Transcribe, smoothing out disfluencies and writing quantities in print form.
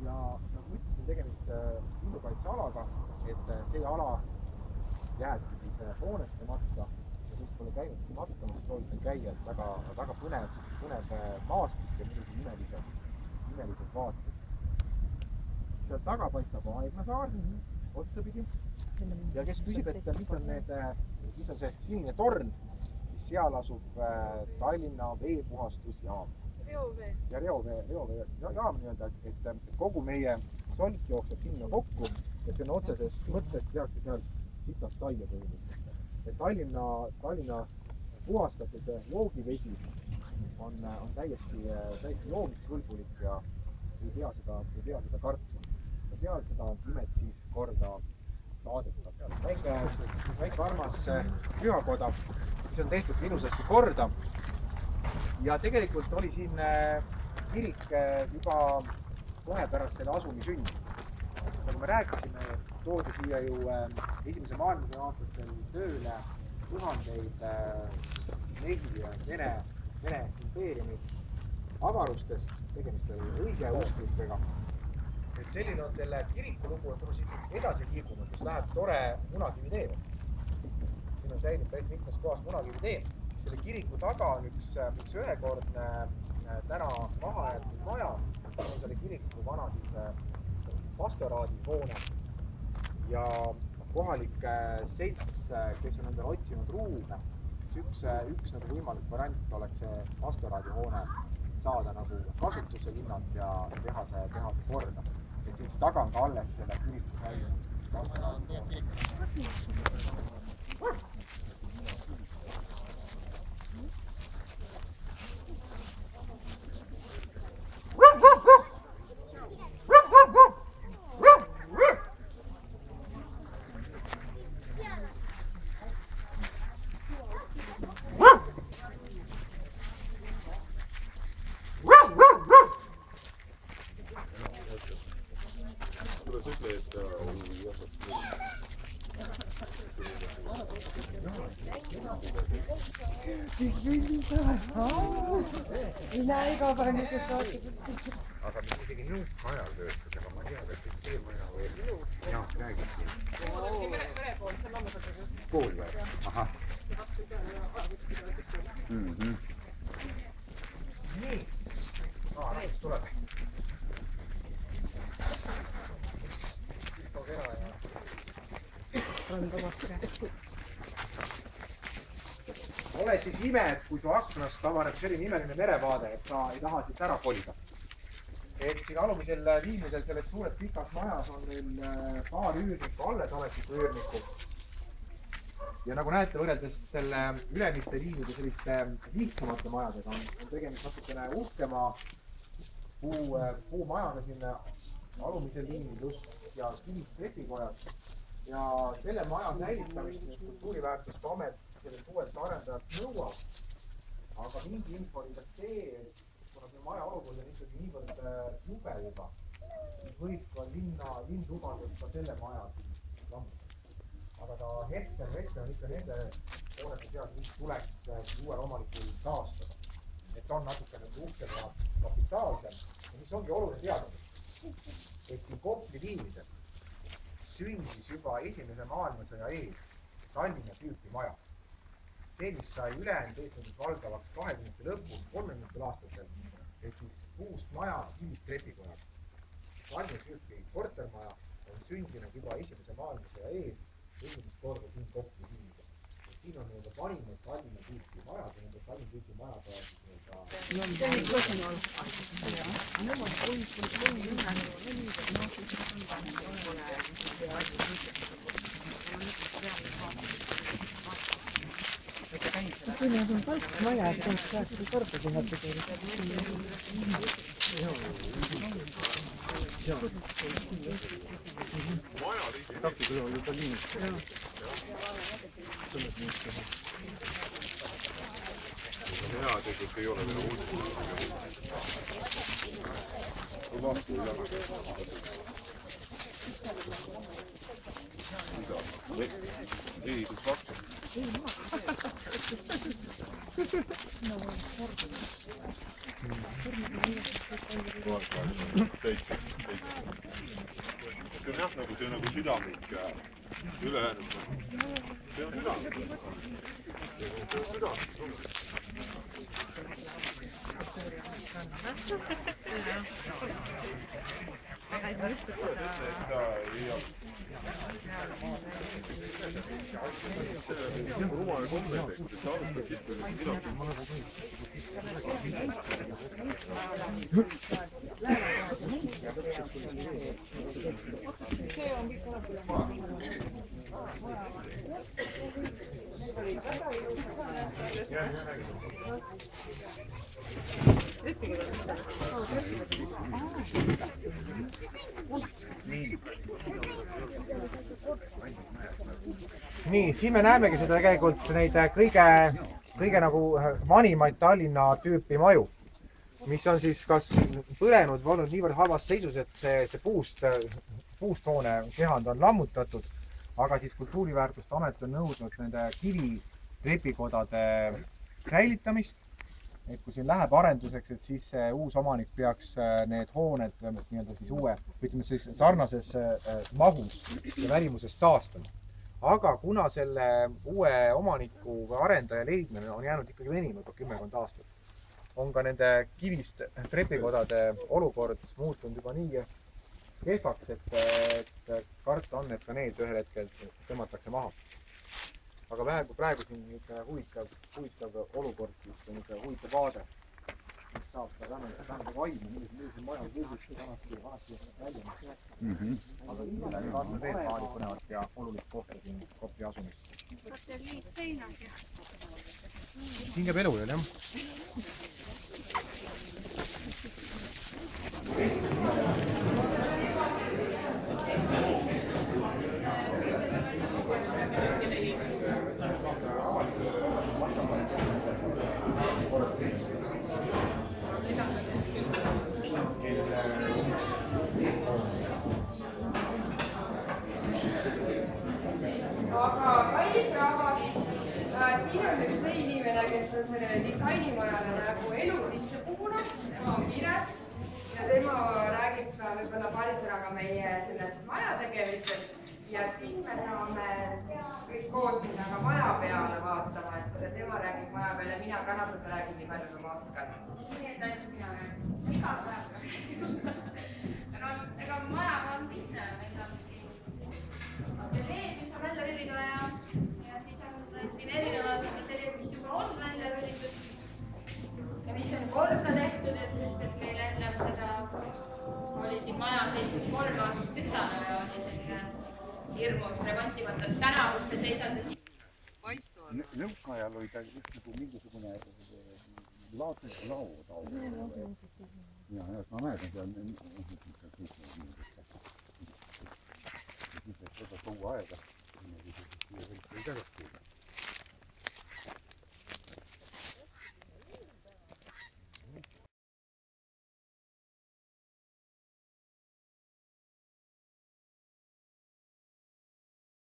nagu ütlesin, tegemist lindukaitsealaga, et see ala jääbki siis hoonestamata ja kus pole käinud matkamas, soovitan käia, et väga põnev maastik ja muidugi imelised vaated. Seal taga paistab Aegnasaar otsapidi ja kes küsib, et mis on see sinine torn, siis seal asub Tallinna veepuhastusjaam. Ja reoveejaam nii-öelda, et kogu meie solk jookseb sinna kokku ja see on otseses mõttes tehakse seal sitast saia põhimõtteliselt. Et Tallinna puhastatud joogivesi on täiesti joomiskõlbulik ja ei pea seda kartma. Ja seal seda imet siis korda saadetab. Väike armas pühakoda, mis on tehtud ilusasti korda. Ja tegelikult oli siin kirik juba kohe pärast selle asumi sündi. Nagu me rääkisime, toodi siia ju esimese maailmasõja aastatel tööle tuhandeid mehi ja Vene impeeriumi avarustest, tegemist oli õige usklustega. Et selline on selle kiriku lugu, et siit edasi liigunud, kus läheb tore Munakivitee. Siin on säinud päris mitmes kohas Munakivitee. Selle kiriku taga on üks ühekordne täna maha jäetud maja, mis on selle kiriku vana pastoraadi hoone ja kohalik selts, kes on endale otsinud ruume, üks nagu võimalik variant oleks see pastoraadi hoone saada nagu kasutuse linnalt ja teha see korda. Et siis taga on ka alles selle kiriku säilunud pastoraadi hoone. Minä iga päev niisugust saate. Aga me isegi nõukaajal töötad, aga ma tean, et see maja või jah, räägibki. Kool või? Ahah. Nii. Näiteks tuleb. Isto kera ja... Randavakke. Ole siis ime, et kui su aknast avaneb selline imeline merevaade, et sa ei taha siit ära kolida. Et siin alumisel viimisel selles suures pikas majas on meil paar üürnikku, alles ametlikku üürnikku. Ja nagu näete, võrreldes selle ülemiste liinide selliste lihtsamate majadega on tegemist natukene uhkema puumajaga siin alumisel liinil just ja kivist trepikojad. Ja selle maja säilitamist kultuuriväärtuste amet sellest uuest arendajat nõuab. Aga mingi info oli ka see, et kuna see maja olukord on ikkagi niivõrd jube juba, siis võib ka linn lubada ka selle maja lammutada. Aga ta hetkel on ikka nende hoonete seas, mis tuleks uuel omalikul taastada. Et on natukene uhkem ja kapitaalsem. Ja mis ongi oluline teadmine, et siin Kopli viimisel sündis juba esimese maailmasõja ees Tallinna tüüpi maja. See, mis sai ülejäänud eesmärgis valdavaks 20. lõpus, 30. aastatel, et siis puust maja kivist trepikojad. Tallinna tüüpi kortermaja on sündinud juba esimese maailmasõja ees, esimest korda siin Kopli viimisel. Siin on nii-öelda parimad Tallinna tüüpi majad ja nende Tallinna tüüpi majad on siis Kui need on palkmaja, et nad saaks korda teha tegelikult. Takti kõrval juba liinist. Hea tegelikult ei ole veel uudis. Kui vastu ei lähe. Ei, kus vastu? See on jah, nagu see nagu südamlik ülejäänud. See on südamlik. See on südamlik. Rumale kommendega, kui sa alustad siit, kui nii, siin me näemegi seda tegelikult neid kõige nagu vanimaid Tallinna tüüpi maju, mis on siis kas põlenud või olnud niivõrd halvas seisus, et see puust hoone kehand on lammutatud, aga siis Kultuuriväärtuste Amet on nõudnud nende kivitripikodade säilitamist. Et kui siin läheb arenduseks, et siis see uus omanik peaks need hooned nii-öelda siis uue, ütleme siis sarnases mahus ja välimuses taastama. Aga kuna selle uue omaniku või arendaja leidmine on jäänud ikkagi venima juba 10 aastat, on ka nende kivist trepikodade olukord muutunud juba nii kehvaks, et karta on, et ka need ühel hetkel tõmmatakse maha. Aga praegu siin niisugune huvitav olukord, niisugune huvitav vaade, mis saab tähendab vaimu, millised majad võisid vanasti välja. Aga viimane kaasne veel paari põnevat ja olulist kohta siin Kopli asumist. Siin käib elu veel, jah? Aga kallis rahvas, siin on üks see inimene, kes on sellele disainimajale nagu elu sisse puhunud, tema on Piret ja tema räägib võib-olla paari sõnaga meie sellest maja tegemistest ja siis me saame kõik koos minna ka maja peale vaatama, et tema räägib maja peale, mina ka natuke räägin nii palju, kui ma oskan. Nii, et ainult sina räägid. Iga päev. Ega majaga on lihtne, meil on siin ateljeed, mis on välja rüllida ja siis on siin erinevad ateljeed, mis juba on välja rüllitud ja mis on korda tehtud, sest et meil enne seda oli siin maja seisnud 3 aastat tütane ja oli selline hirmus remontimata täna, kus te seisate siin. Nõukaajal oli ta nagu mingisugune laud taustal. Ja, ma mäletan seal siis tuua aega.